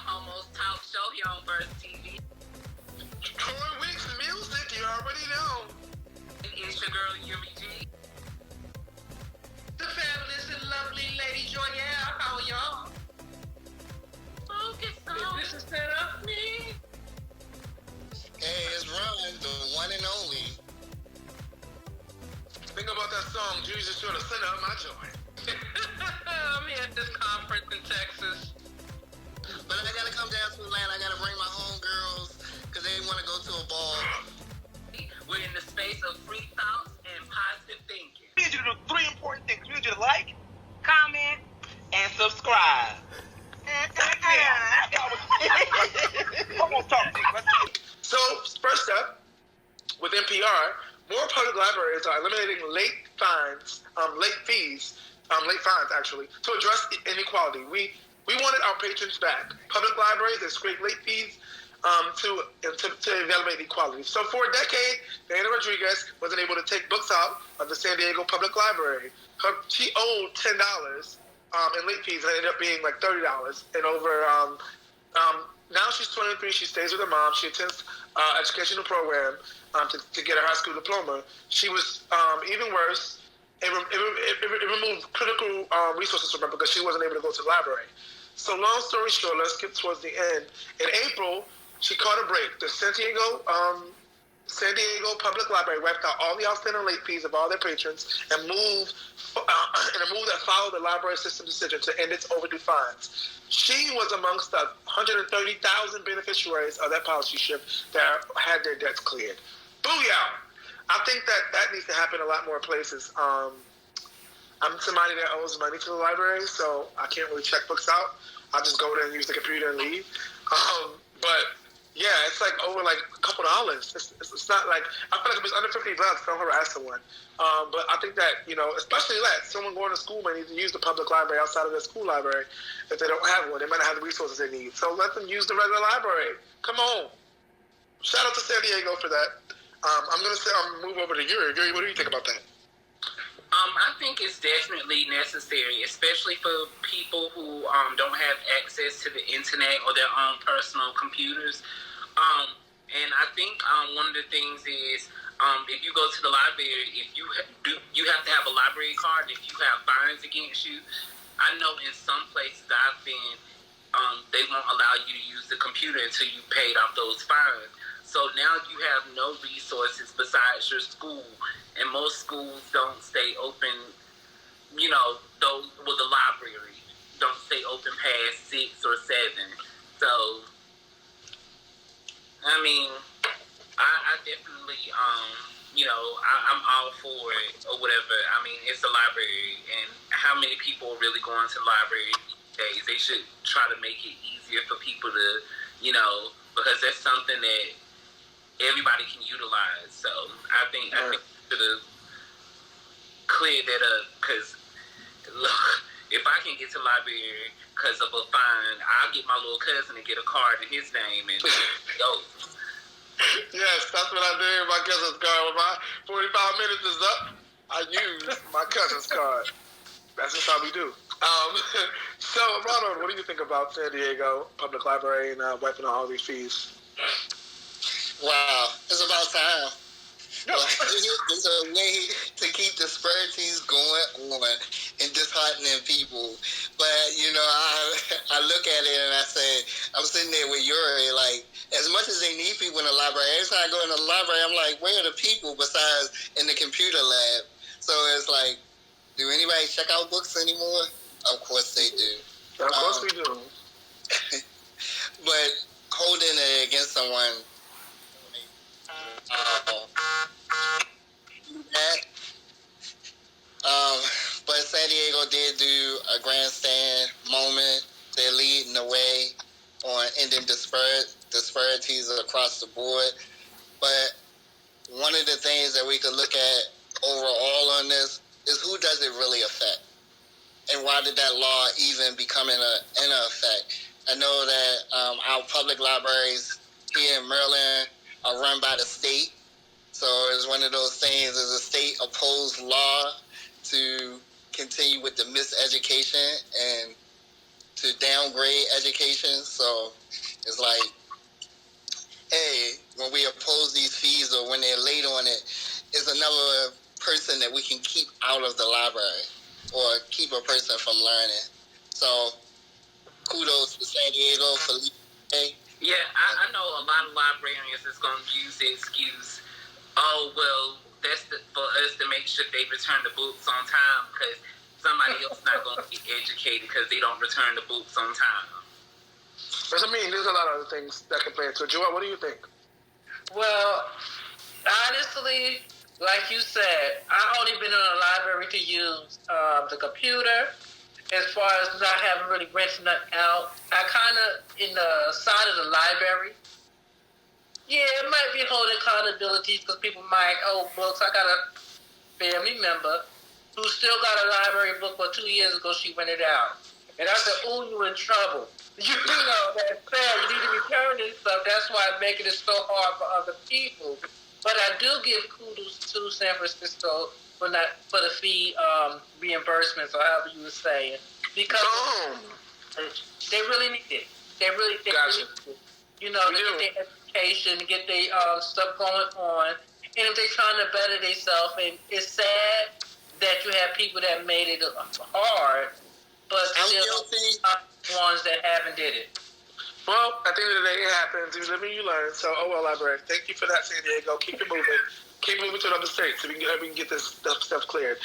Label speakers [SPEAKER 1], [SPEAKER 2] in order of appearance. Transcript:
[SPEAKER 1] Homo's talk show here on Burst TV.
[SPEAKER 2] Troy Weeks music, you already know.
[SPEAKER 1] It's your girl Yuri G.
[SPEAKER 2] The fabulous and lovely lady Joielle. How are y'all?
[SPEAKER 1] Focus on
[SPEAKER 2] This is set up me.
[SPEAKER 3] Hey, it's Ronald, the one and only.
[SPEAKER 2] Think about that song, Jesus should have sent out my joint.
[SPEAKER 1] I'm here at this conference in Texas.
[SPEAKER 3] But I gotta come down to Atlanta. I gotta bring my homegirls because they want to go to a ball.
[SPEAKER 1] We're in the space of free thoughts and positive thinking.
[SPEAKER 4] We need you to do 3 important things. We need you to like,
[SPEAKER 1] Comment and subscribe.
[SPEAKER 4] I'm gonna talk to you. Let's get it.
[SPEAKER 2] So, first up, with NPR, more public libraries are eliminating late fines actually, to address inequality. We wanted our patrons back. Public libraries that scrape late fees to evaluate equality. So for a decade, Diana Rodriguez wasn't able to take books out of the San Diego Public Library. She owed $10 in late fees, and it ended up being like $30. And over, now she's 23, she stays with her mom, she attends educational program to get her high school diploma. She was, even worse, it removed critical resources from her because she wasn't able to go to the library. So long story short, let's get towards the end. In April, she caught a break. The San Diego Public Library wiped out all the outstanding late fees of all their patrons and moved in a move that followed the library system decision to end its overdue fines. She was amongst the 130,000 beneficiaries of that policy shift that had their debts cleared. Booyah! I think that needs to happen a lot more places. I'm somebody that owes money to the library, so I can't really check books out. I just go there and use the computer and leave. But yeah, it's like over like a couple dollars. It's not like, I feel like if it's under $50, don't harass someone. But I think that, especially someone going to school may need to use the public library outside of their school library if they don't have one. They might not have the resources they need. So let them use the regular library. Come on. Shout out to San Diego for that. I'm going to move over to Yuri. Yuri, what do you think about that?
[SPEAKER 1] I think it's definitely necessary, especially for people who don't have access to the internet or their own personal computers. And I think one of the things is if you go to the library, if you have to have a library card. If you have fines against you, I know in some places I've been, they won't allow you to use the computer until you paid off those fines. So now you have no resources besides your school, and most schools don't stay open, the library don't stay open past 6 or 7. So, I mean, I definitely, I'm all for it or whatever. I mean, it's a library, and how many people are really going to the library these days? They should try to make it easier for people to, because that's something that everybody can utilize. So I think we should have cleared that up, because look, if I can get to the library because of a fine, I'll get my little cousin to get a card in his name and go.
[SPEAKER 2] Yes, that's what I did with my cousin's card. When my 45 minutes is up, I use my cousin's card. That's just how we do. So, Ronald, what do you think about San Diego Public Library and wiping out all these fees?
[SPEAKER 3] Wow, it's about time. There's a way to keep disparities going on and disheartening people. But, I look at it and I say, I'm sitting there with Yuri, like, as much as they need people in the library, every time I go in the library, I'm like, where are the people besides in the computer lab? So it's like, do anybody check out books anymore? Of course they do.
[SPEAKER 2] Of course we do.
[SPEAKER 3] But holding it against someone, but San Diego did do a grandstand moment. They're leading the way on ending disparities across the board. But one of the things that we could look at overall on this is who does it really affect? And why did that law even become in effect? I know that our public libraries here in Maryland are run by the state. So it's one of those things, is a state opposed law to continue with the miseducation and to downgrade education. So it's like, hey, when we oppose these fees or when they're late on it, it's another person that we can keep out of the library or keep a person from learning. So kudos to San Diego for leading.
[SPEAKER 1] Yeah, I know a lot of librarians is going to use the excuse, oh, well, that's for us to make sure they return the books on time because somebody else not going to get educated because they don't return the books on time.
[SPEAKER 2] I mean, there's a lot of other things that can play into it. Joielle, what do you think?
[SPEAKER 5] Well, honestly, like you said, I only been in a library to use the computer. As far as not having really rented nothing out, I kind of in the side of the library. Yeah, it might be holding accountability because people might books. I got a family member who still got a library book, but 2 years ago she rented it out, and I said, "Oh, you in trouble." You know that's sad. You need to return this stuff. That's why making it so hard for other people. But I do give kudos to San Francisco for the fee reimbursements or however you were saying, because they really need it. They really need it. You know, to get their education, to get their stuff going on, and if they're trying to better themselves, and it's sad that you have people that made it hard, but still ones that haven't did it.
[SPEAKER 2] Well, at the end of the day, it happens. You live and you learn. So, library. Thank you for that, San Diego. Keep it moving. Keep moving to another state so we can get this stuff cleared.